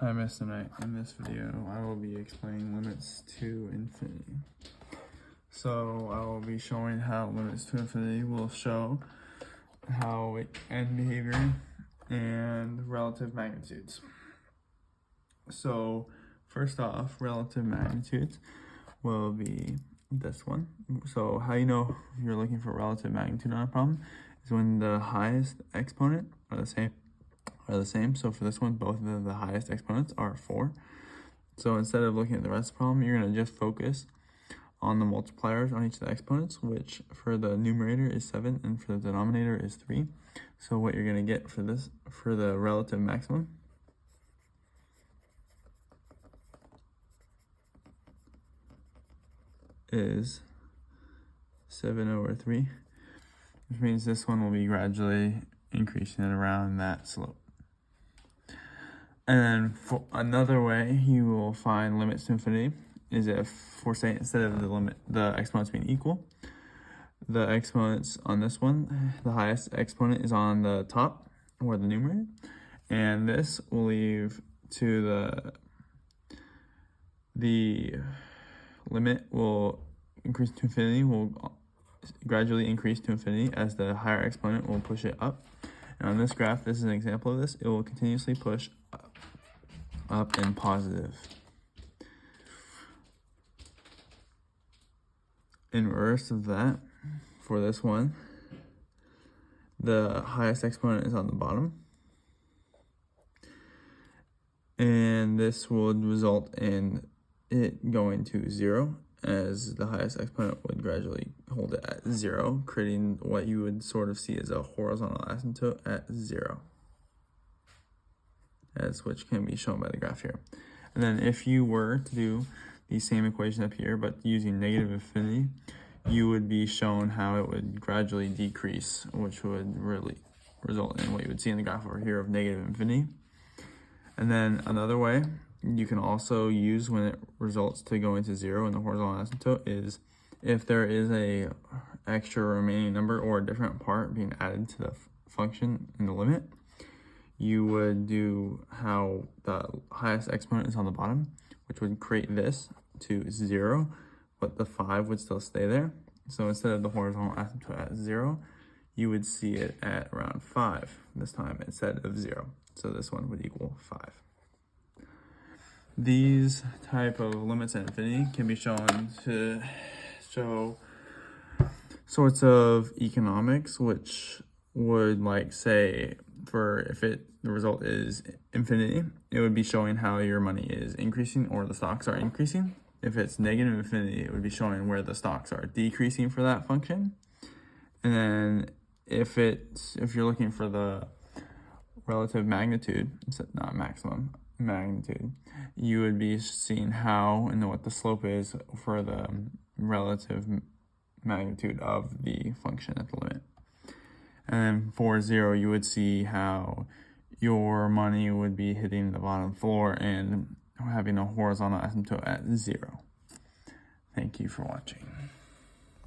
Hi, Mr. Knight. In this video, I will be explaining limits to infinity. So I will be showing how limits to infinity will show how end behavior and relative magnitudes. So first off, relative magnitudes will be this one. So how you know if you're looking for relative magnitude on a problem is when the highest exponent are the same. So for this one, both of the highest exponents are 4. So instead of looking at the rest of the problem, you're going to just focus on the multipliers on each of the exponents, which for the numerator is 7 and for the denominator is 3. So what you're going to get for this, for the relative maximum, is 7/3, which means this one will be gradually increasing it around that slope. And then for another way you will find limits to infinity is if, for say, instead of the exponents being equal, the exponents on this one, the highest exponent is on the top, or the numerator, and this will leave to the limit will increase to infinity, will gradually increase to infinity as the higher exponent will push it up. And on this graph, this is an example of this. It will continuously push up and positive. In reverse of that, for this one, the highest exponent is on the bottom, and this would result in it going to 0, as the highest exponent would gradually hold it at 0, creating what you would sort of see as a horizontal asymptote at 0, which can be shown by the graph here. And then if you were to do the same equation up here, but using negative infinity, you would be shown how it would gradually decrease, which would really result in what you would see in the graph over here of negative infinity. And then another way you can also use when it results to go into 0 in the horizontal asymptote is if there is a extra remaining number or a different part being added to the function in the limit, you would do how the highest exponent is on the bottom, which would create this to 0, but the 5 would still stay there. So instead of the horizontal asymptote at 0, you would see it at around 5 this time instead of 0. So this one would equal 5. These type of limits at infinity can be shown to show sorts of economics, which would, like, say, for if the result is infinity, it would be showing how your money is increasing or the stocks are increasing. If it's negative infinity, it would be showing where the stocks are decreasing for that function. And then if you're looking for the relative magnitude, not maximum magnitude, you would be seeing how and what the slope is for the relative magnitude of the function at the limit. And then for 0, you would see how your money would be hitting the bottom floor and having a horizontal asymptote at 0. Thank you for watching.